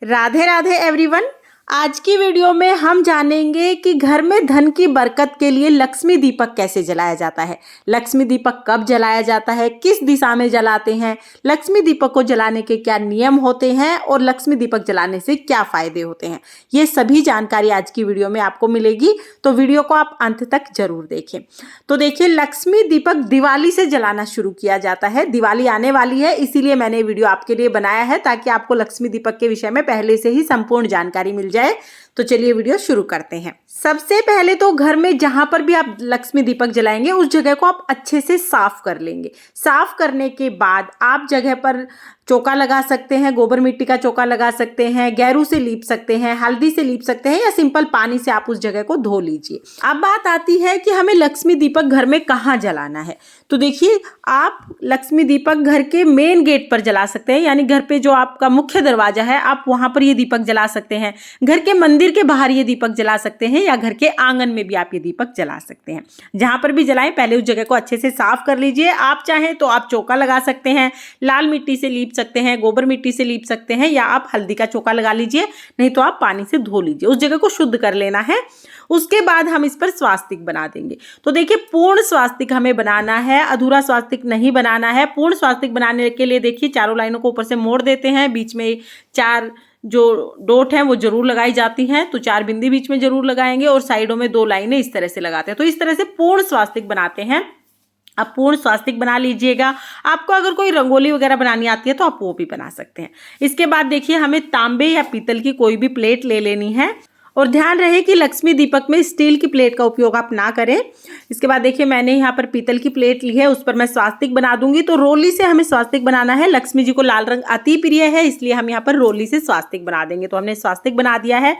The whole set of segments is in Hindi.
राधे राधे एवरीवन। आज की वीडियो में हम जानेंगे कि घर में धन की बरकत के लिए लक्ष्मी दीपक कैसे जलाया जाता है, लक्ष्मी दीपक कब जलाया जाता है, किस दिशा में जलाते हैं, लक्ष्मी दीपक को जलाने के क्या नियम होते हैं और लक्ष्मी दीपक जलाने से क्या फायदे होते हैं। ये सभी जानकारी आज की वीडियो में आपको मिलेगी, तो वीडियो को आप अंत तक जरूर देखें। तो देखिए, लक्ष्मी दीपक दिवाली से जलाना शुरू किया जाता है। दिवाली आने वाली है, इसीलिए मैंने वीडियो आपके लिए बनाया है ताकि आपको लक्ष्मी दीपक के विषय में पहले से ही संपूर्ण जानकारी मिल जाए। तो चलिए वीडियो शुरू करते हैं। सबसे पहले तो घर में जहां पर भी आप लक्ष्मी दीपक जलाएंगे उस जगह को आप अच्छे से साफ कर लेंगे। साफ करने के बाद आप जगह पर चौका लगा सकते हैं, गोबर मिट्टी का चौका लगा सकते हैं, गैरू से लीप सकते हैं, हल्दी से लीप सकते हैं या सिंपल पानी से आप उस जगह को धो लीजिए। अब बात आती है कि हमें लक्ष्मी दीपक घर में कहाँ जलाना है। तो देखिए, आप लक्ष्मी दीपक घर के मेन गेट पर जला सकते हैं, यानी घर पे जो आपका मुख्य दरवाजा है आप वहां पर ये दीपक जला सकते हैं। घर के मंदिर के बाहर ये दीपक जला सकते हैं या घर के आंगन में भी आप ये दीपक जला सकते हैं। जहां पर भी जलाएं पहले उस जगह को अच्छे से साफ कर लीजिए। आप चाहें तो आप चौका लगा सकते हैं, लाल मिट्टी से लीप सकते हैं, गोबर मिट्टी से लीप सकते हैं या आप हल्दी का चौका लगा लीजिए, नहीं तो आप पानी से धो लीजिए। उस जगह को शुद्ध कर लेना है। उसके बाद हम इस पर स्वास्तिक बना देंगे। तो देखिए, पूर्ण स्वास्तिक हमें बनाना है, अधूरा स्वास्तिक नहीं बनाना है। पूर्ण स्वास्तिक बनाने के लिए देखिए, चारों लाइनों को ऊपर से मोड़ देते हैं, बीच में 4 जो डॉट हैं वो जरूर लगाई जाती हैं, तो 4 बिंदी बीच में जरूर लगाएंगे और साइडों में 2 लाइनें इस तरह से लगाते हैं। तो इस तरह से पूर्ण स्वास्तिक बनाते हैं। आप पूर्ण स्वास्तिक बना लीजिएगा। आपको अगर कोई रंगोली वगैरह बनानी आती है तो आप वो भी बना सकते हैं। इसके बाद देखिए, हमें तांबे या पीतल की कोई भी प्लेट ले लेनी है और ध्यान रहे कि लक्ष्मी दीपक में स्टील की प्लेट का उपयोग आप ना करें। इसके बाद देखिए, मैंने यहाँ पर पीतल की प्लेट ली है, उस पर मैं स्वास्तिक बना दूंगी। तो रोली से हमें स्वास्तिक बनाना है। लक्ष्मी जी को लाल रंग अति प्रिय है, इसलिए हम यहाँ पर रोली से स्वास्तिक बना देंगे। तो हमने स्वास्तिक बना दिया है।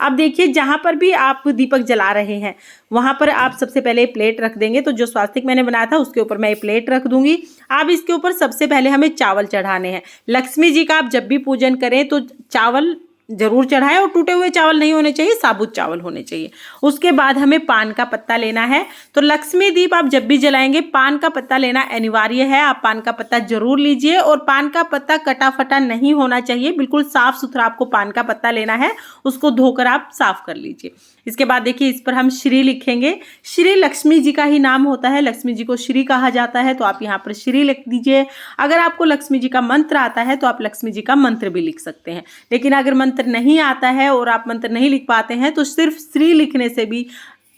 अब देखिए, जहाँ पर भी आप दीपक जला रहे हैं वहाँ पर आप सबसे पहले प्लेट रख देंगे। तो जो स्वास्तिक मैंने बनाया था उसके ऊपर मैं ये प्लेट रख दूंगी। अब इसके ऊपर सबसे पहले हमें चावल चढ़ाने हैं। लक्ष्मी जी का आप जब भी पूजन करें तो चावल जरूर चढ़ाएं और टूटे हुए चावल नहीं होने चाहिए, साबुत चावल होने चाहिए। उसके बाद हमें पान का पत्ता लेना है। तो लक्ष्मी दीप आप जब भी जलाएंगे पान का पत्ता लेना अनिवार्य है। आप पान का पत्ता जरूर लीजिए और पान का पत्ता कटा फटा नहीं होना चाहिए, बिल्कुल साफ सुथरा आपको पान का पत्ता लेना है। उसको धोकर आप साफ कर लीजिए। इसके बाद देखिए, इस पर हम श्री लिखेंगे। श्री लक्ष्मी जी का ही नाम होता है, लक्ष्मी जी को श्री कहा जाता है, तो आप यहाँ पर श्री लिख दीजिए। अगर आपको लक्ष्मी जी का मंत्र आता है तो आप लक्ष्मी जी का मंत्र भी लिख सकते हैं। लेकिन अगर मंत्र नहीं आता है और आप मंत्र नहीं लिख पाते हैं तो सिर्फ श्री लिखने से भी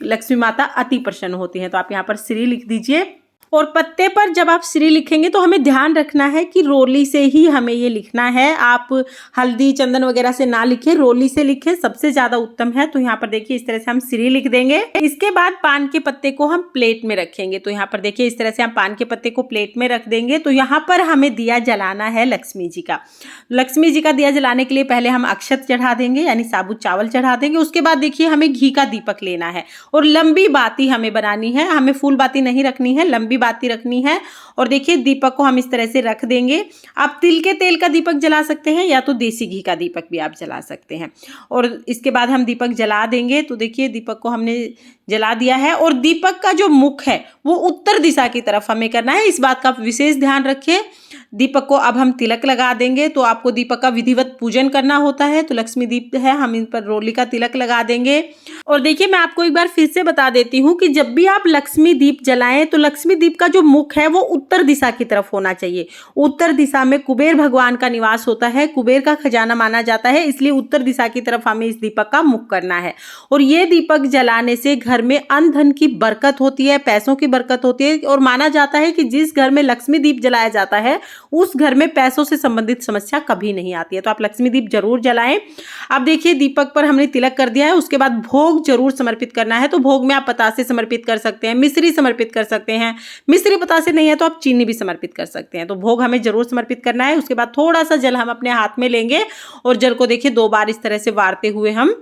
लक्ष्मी माता अति प्रसन्न होती हैं। तो आप यहाँ पर श्री लिख दीजिए। और पत्ते पर जब आप श्री लिखेंगे तो हमें ध्यान रखना है कि रोली से ही हमें ये लिखना है। आप हल्दी चंदन वगैरह से ना लिखें, रोली से लिखें, सबसे ज्यादा उत्तम है। तो यहाँ पर देखिए, इस तरह से हम श्री लिख देंगे। इसके बाद पान के पत्ते को हम प्लेट में रखेंगे। तो यहाँ पर देखिए, इस तरह से हम पान के पत्ते को प्लेट में रख देंगे। तो यहाँ पर हमें दिया जलाना है लक्ष्मी जी का। लक्ष्मी जी का दिया जलाने के लिए पहले हम अक्षत चढ़ा देंगे, यानी साबुत चावल चढ़ा देंगे। उसके बाद देखिए, हमें घी का दीपक लेना है और लंबी बाती हमें बनानी है। हमें फूल बाती नहीं रखनी है, लंबी बाती रखनी है। और देखिए, दीपक को हम इस तरह से रख देंगे। आप तिल के तेल का दीपक जला सकते हैं या तो देसी घी का दीपक भी आप जला सकते हैं। और इसके बाद हम दीपक जला देंगे। तो देखिए, दीपक को हमने जला दिया है और दीपक का जो मुख है वो उत्तर दिशा की तरफ हमें करना है। इस बात का विशेष ध्यान रखिए। दीपक को अब हम तिलक लगा देंगे। तो आपको दीपक का विधिवत पूजन करना होता है। तो लक्ष्मी दीप है, हम इन पर रोली का तिलक लगा देंगे। और देखिए, मैं आपको एक बार फिर से बता देती हूँ कि जब भी आप लक्ष्मी दीप जलाएं तो लक्ष्मी दीप का जो मुख है वो उत्तर दिशा की तरफ होना चाहिए। उत्तर दिशा में कुबेर भगवान का निवास होता है, कुबेर का खजाना माना जाता है, इसलिए उत्तर दिशा की तरफ हमें इस दीपक का मुख करना है। और ये दीपक जलाने से घर में अन्न धन की बरकत होती है, पैसों की बरकत होती है। और माना जाता है कि जिस घर में लक्ष्मी दीप जलाया जाता है उस घर में पैसों से संबंधित समस्या कभी नहीं आती है। तो आप लक्ष्मी दीप जरूर जलाएं। अब देखिए, दीपक पर हमने तिलक कर दिया है। उसके बाद भोग जरूर समर्पित करना है। तो भोग में आप पतासे समर्पित कर सकते हैं, मिश्री समर्पित कर सकते हैं। मिश्री पतासे नहीं है तो आप चीनी भी समर्पित कर सकते हैं। तो भोग हमें जरूर समर्पित करना है। उसके बाद थोड़ा सा जल हम अपने हाथ में लेंगे और जल को देखिए 2 बार इस तरह से वारते हुए हम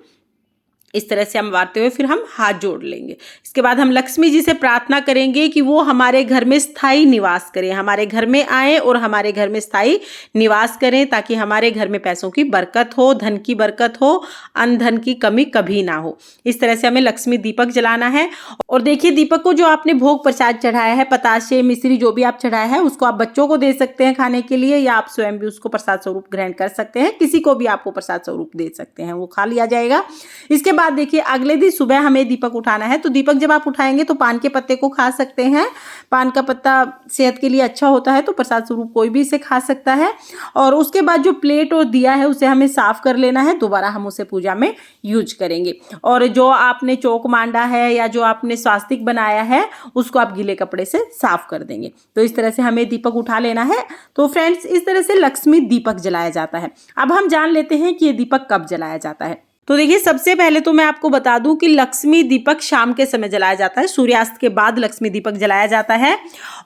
इस तरह से हम बारते हुए फिर हम हाथ जोड़ लेंगे। इसके बाद हम लक्ष्मी जी से प्रार्थना करेंगे कि वो हमारे घर में स्थायी निवास करें, हमारे घर में आए और हमारे घर में स्थायी निवास करें, ताकि हमारे घर में पैसों की बरकत हो, धन की बरकत हो, अन्न धन की कमी कभी ना हो। इस तरह से हमें लक्ष्मी दीपक जलाना है। और देखिए, दीपक को जो आपने भोग प्रसाद चढ़ाया है, पताशे मिश्री जो भी आप चढ़ाया है, उसको आप बच्चों को दे सकते हैं खाने के लिए, या आप स्वयं भी उसको प्रसाद स्वरूप ग्रहण कर सकते हैं। किसी को भी आपको प्रसाद स्वरूप दे सकते हैं, वो खा लिया जाएगा। इसके बाद देखिए, अगले दिन सुबह हमें दीपक उठाना है। तो दीपक जब आप उठाएंगे तो पान के पत्ते को खा सकते हैं। पान का पत्ता सेहत के लिए अच्छा होता है, तो प्रसाद स्वरूप कोई भी इसे खा सकता है। और उसके बाद जो प्लेट और दिया है उसे हमें साफ कर लेना है, दोबारा हम उसे पूजा में यूज करेंगे। और जो आपने चौक मांडा है या जो आपने स्वास्तिक बनाया है, उसको आप गीले कपड़े से साफ कर देंगे। तो इस तरह से हमें दीपक उठा लेना है। तो फ्रेंड्स, इस तरह से लक्ष्मी दीपक जलाया जाता है। अब हम जान लेते हैं कि ये दीपक कब जलाया जाता है। तो देखिए, सबसे पहले तो मैं आपको बता दूं कि लक्ष्मी दीपक शाम के समय जलाया जाता है, सूर्यास्त के बाद लक्ष्मी दीपक जलाया जाता है।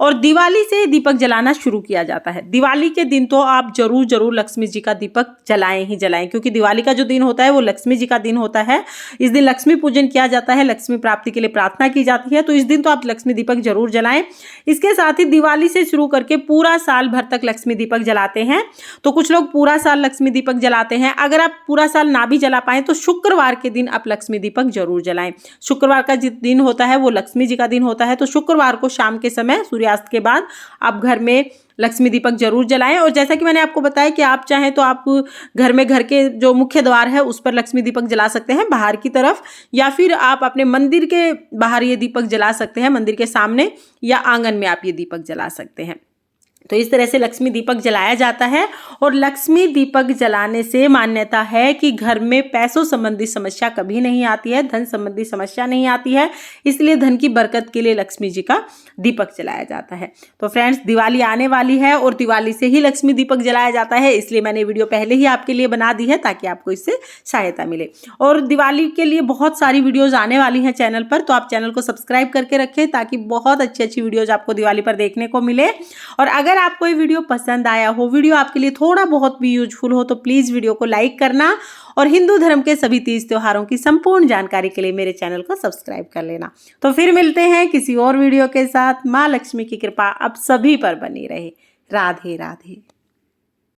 और दिवाली से दीपक जलाना शुरू किया जाता है। दिवाली के दिन तो आप जरूर लक्ष्मी जी का दीपक जलाएं ही जलाएं, क्योंकि दिवाली का जो दिन होता है वो लक्ष्मी जी का दिन होता है। इस दिन लक्ष्मी पूजन किया जाता है, लक्ष्मी प्राप्ति के लिए प्रार्थना की जाती है। तो इस दिन तो आप लक्ष्मी दीपक जरूर जलाएं। इसके साथ ही दिवाली से शुरू करके पूरा साल भर तक लक्ष्मी दीपक जलाते हैं। तो कुछ लोग पूरा साल लक्ष्मी दीपक जलाते हैं। अगर आप पूरा साल ना भी जला पाए तो शुक्रवार के दिन आप लक्ष्मी दीपक जरूर जलाएं। शुक्रवार का जिस दिन होता है वो लक्ष्मी जी का दिन होता है। तो शुक्रवार को शाम के समय सूर्यास्त के बाद आप घर में लक्ष्मी दीपक जरूर जलाएं। और जैसा कि मैंने आपको बताया कि आप चाहें तो आप घर के जो मुख्य द्वार है उस पर लक्ष्मी दीपक जला सकते हैं, बाहर की तरफ, या फिर आप अपने मंदिर के बाहर ये दीपक जला सकते हैं, मंदिर के सामने या आंगन में आप ये दीपक जला सकते हैं। तो इस तरह से लक्ष्मी दीपक जलाया जाता है। और लक्ष्मी दीपक जलाने से मान्यता है कि घर में पैसों संबंधी समस्या कभी नहीं आती है, धन संबंधी समस्या नहीं आती है। इसलिए धन की बरकत के लिए लक्ष्मी जी का दीपक जलाया जाता है। तो फ्रेंड्स, दिवाली आने वाली है और दिवाली से ही लक्ष्मी दीपक जलाया जाता है, इसलिए मैंने वीडियो पहले ही आपके लिए बना दी है ताकि आपको इससे सहायता मिले। और दिवाली के लिए बहुत सारी वीडियोज आने वाली हैं चैनल पर, तो आप चैनल को सब्सक्राइब करके रखें ताकि बहुत अच्छी वीडियोज आपको दिवाली पर देखने को मिले। और अगर आपको ये वीडियो पसंद आया हो, वीडियो आपके लिए थोड़ा बहुत भी यूजफुल हो, तो प्लीज वीडियो को लाइक करना और हिंदू धर्म के सभी तीज त्योहारों की संपूर्ण जानकारी के लिए मेरे चैनल को सब्सक्राइब कर लेना। तो फिर मिलते हैं किसी और वीडियो के साथ। माँ लक्ष्मी की कृपा अब सभी पर बनी रहे। राधे राधे।